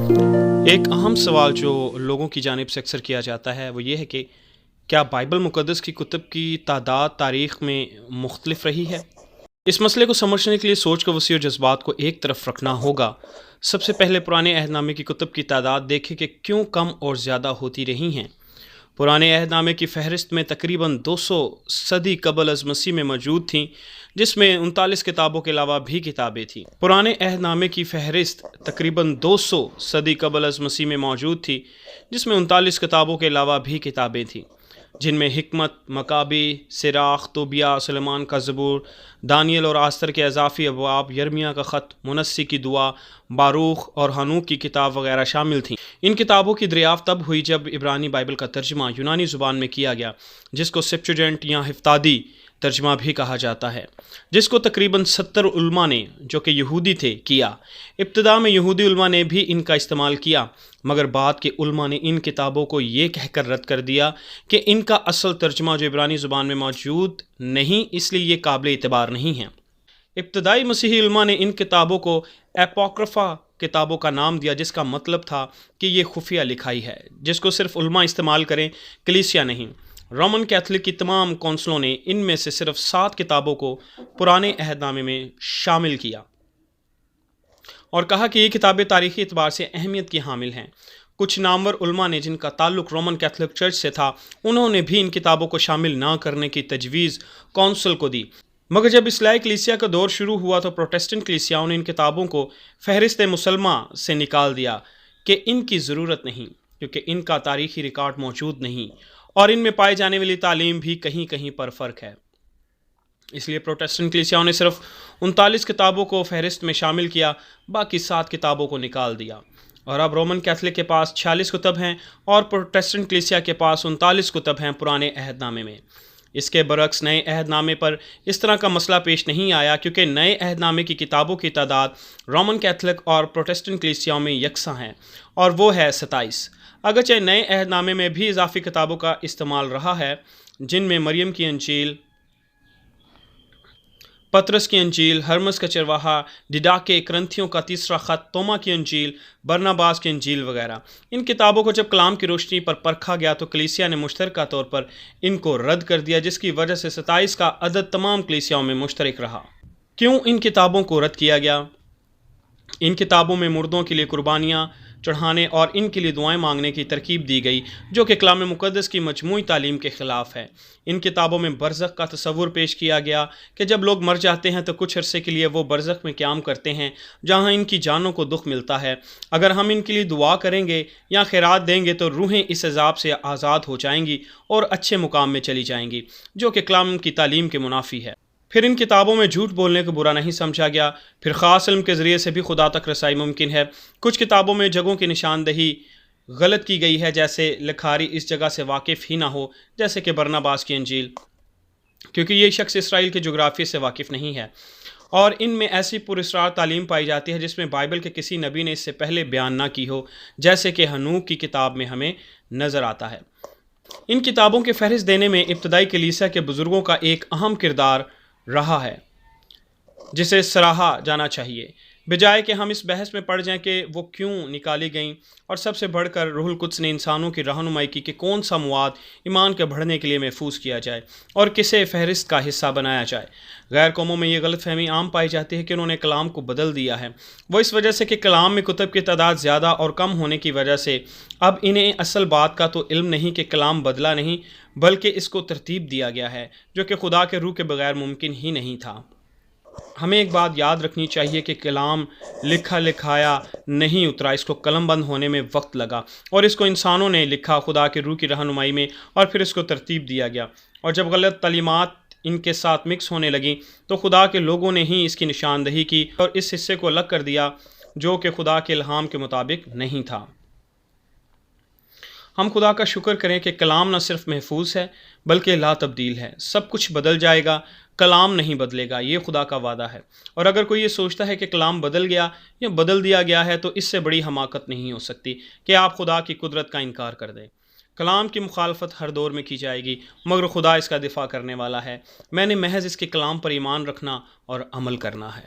ایک اہم سوال جو لوگوں کی جانب سے اکثر کیا جاتا ہے وہ یہ ہے کہ کیا بائبل مقدس کی کتب کی تعداد تاریخ میں مختلف رہی ہے؟ اس مسئلے کو سمجھنے کے لیے سوچ کا وسیع اور جذبات کو ایک طرف رکھنا ہوگا۔ سب سے پہلے پرانے عہد نامے کی کتب کی تعداد دیکھیں کہ کیوں کم اور زیادہ ہوتی رہی ہیں۔ پرانے عہد نامے کی فہرست میں تقریباً 200 صدی قبل از مسیح میں موجود تھیں، جس میں 39 کتابوں کے علاوہ بھی کتابیں تھیں۔ پرانے عہد نامے کی فہرست تقریباً 200 صدی قبل از مسیح میں موجود تھی، جس میں 39 کتابوں کے علاوہ بھی کتابیں تھیں، جن میں حکمت، مکابی، سراخ، توبیہ، سلیمان کا زبور، دانیل اور آستر کے اضافی ابواب، یرمیہ کا خط، منسی کی دعا، باروخ اور ہنوک کی کتاب وغیرہ شامل تھیں۔ ان کتابوں کی دریافت تب ہوئی جب عبرانی بائبل کا ترجمہ یونانی زبان میں کیا گیا، جس کو سیپچوجنٹ یا ہفتادی ترجمہ بھی کہا جاتا ہے، جس کو تقریباً 70 علماء نے جو کہ یہودی تھے کیا۔ ابتدا میں یہودی علماء نے بھی ان کا استعمال کیا، مگر بعد کے علماء نے ان کتابوں کو یہ کہہ کر رد کر دیا کہ ان کا اصل ترجمہ جو عبرانی زبان میں موجود نہیں، اس لیے یہ قابل اعتبار نہیں ہے۔ ابتدائی مسیحی علماء نے ان کتابوں کو اپوکرفا کتابوں کا نام دیا، جس کا مطلب تھا کہ یہ خفیہ لکھائی ہے جس کو صرف علماء استعمال کریں، کلیسیا نہیں۔ رومن کیتھولک کی تمام کونسلوں نے ان میں سے صرف 7 کتابوں کو پرانے عہد نامے میں شامل کیا اور کہا کہ یہ کتابیں تاریخی اعتبار سے اہمیت کی حامل ہیں۔ کچھ نامور علماء نے جن کا تعلق رومن کیتھولک چرچ سے تھا، انہوں نے بھی ان کتابوں کو شامل نہ کرنے کی تجویز کونسل کو دی، مگر جب اصلاحی کلیسیا کا دور شروع ہوا تو پروٹسٹنٹ کلیسیاؤں نے ان کتابوں کو فہرست مسلمہ سے نکال دیا کہ ان کی ضرورت نہیں، کیونکہ ان کا تاریخی ریکارڈ موجود نہیں اور ان میں پائے جانے والی تعلیم بھی کہیں کہیں پر فرق ہے۔ اس لیے پروٹسٹنٹ کلیسیاؤں نے صرف 39 کتابوں کو فہرست میں شامل کیا، باقی 7 کتابوں کو نکال دیا، اور اب رومن کیتھولک کے پاس 46 کتب ہیں اور پروٹسٹنٹ کلیسیا کے پاس 39 کتب ہیں پرانے عہد نامے میں۔ اس کے برعکس نئے عہد نامے پر اس طرح کا مسئلہ پیش نہیں آیا، کیونکہ نئے عہد نامے کی کتابوں کی تعداد رومن کیتھولک اور پروٹسٹنٹ کلیسیاؤں میں یکساں ہے، اور وہ ہے 27۔ اگرچہ نئے عہد نامے میں بھی اضافی کتابوں کا استعمال رہا ہے، جن میں مریم کی انجیل، پطرس کی انجیل، ہرمس کا چرواہا، ڈیڈاکے، کرنتھیوں کا تیسرا خط، توما کی انجیل، برناباس کی انجیل وغیرہ۔ ان کتابوں کو جب کلام کی روشنی پر پرکھا گیا تو کلیسیا نے مشترکہ طور پر ان کو رد کر دیا، جس کی وجہ سے 27 کا عدد تمام کلیسیاؤں میں مشترک رہا۔ کیوں ان کتابوں کو رد کیا گیا؟ ان کتابوں میں مردوں کے لیے قربانیاں چڑھانے اور ان کے لیے دعائیں مانگنے کی ترکیب دی گئی، جو کہ کلام مقدس کی مجموعی تعلیم کے خلاف ہے۔ ان کتابوں میں برزخ کا تصور پیش کیا گیا کہ جب لوگ مر جاتے ہیں تو کچھ عرصے کے لیے وہ برزخ میں قیام کرتے ہیں، جہاں ان کی جانوں کو دکھ ملتا ہے۔ اگر ہم ان کے لیے دعا کریں گے یا خیرات دیں گے تو روحیں اس عذاب سے آزاد ہو جائیں گی اور اچھے مقام میں چلی جائیں گی، جو کہ کلام کی تعلیم کے منافی ہے۔ پھر ان کتابوں میں جھوٹ بولنے کو برا نہیں سمجھا گیا۔ پھر خاص علم کے ذریعے سے بھی خدا تک رسائی ممکن ہے۔ کچھ کتابوں میں جگہوں کی نشاندہی غلط کی گئی ہے، جیسے لکھاری اس جگہ سے واقف ہی نہ ہو، جیسے کہ برناباس کی انجیل، کیونکہ یہ شخص اسرائیل کے جغرافیے سے واقف نہیں ہے، اور ان میں ایسی پراسرار تعلیم پائی جاتی ہے جس میں بائبل کے کسی نبی نے اس سے پہلے بیان نہ کی ہو، جیسے کہ ہنوک کی کتاب میں ہمیں نظر آتا ہے۔ ان کتابوں کے فہرست دینے میں ابتدائی کلیسیا کے بزرگوں کا ایک اہم کردار رہا ہے، جسے سراہا جانا چاہیے، بجائے کہ ہم اس بحث میں پڑ جائیں کہ وہ کیوں نکالی گئیں، اور سب سے بڑھ کر روح القدس نے انسانوں کی رہنمائی کی کہ کون سا مواد ایمان کے بڑھنے کے لیے محفوظ کیا جائے اور کسے فہرست کا حصہ بنایا جائے۔ غیر قوموں میں یہ غلط فہمی عام پائی جاتی ہے کہ انہوں نے کلام کو بدل دیا ہے، وہ اس وجہ سے کہ کلام میں کتب کی تعداد زیادہ اور کم ہونے کی وجہ سے اب انہیں اصل بات کا تو علم نہیں کہ کلام بدلا نہیں، بلکہ اس کو ترتیب دیا گیا ہے، جو کہ خدا کے روح کے بغیر ممکن ہی نہیں تھا۔ ہمیں ایک بات یاد رکھنی چاہیے کہ کلام لکھا لکھایا نہیں اترا، اس کو قلم بند ہونے میں وقت لگا، اور اس کو انسانوں نے لکھا خدا کے روح کی رہنمائی میں، اور پھر اس کو ترتیب دیا گیا، اور جب غلط تعلیمات ان کے ساتھ مکس ہونے لگیں تو خدا کے لوگوں نے ہی اس کی نشاندہی کی اور اس حصے کو الگ کر دیا جو کہ خدا کے الہام کے مطابق نہیں تھا۔ ہم خدا کا شکر کریں کہ کلام نہ صرف محفوظ ہے بلکہ لا تبدیل ہے۔ سب کچھ بدل جائے گا، کلام نہیں بدلے گا، یہ خدا کا وعدہ ہے، اور اگر کوئی یہ سوچتا ہے کہ کلام بدل گیا یا بدل دیا گیا ہے تو اس سے بڑی حماقت نہیں ہو سکتی کہ آپ خدا کی قدرت کا انکار کر دیں۔ کلام کی مخالفت ہر دور میں کی جائے گی، مگر خدا اس کا دفاع کرنے والا ہے۔ میں نے محض اس کے کلام پر ایمان رکھنا اور عمل کرنا ہے۔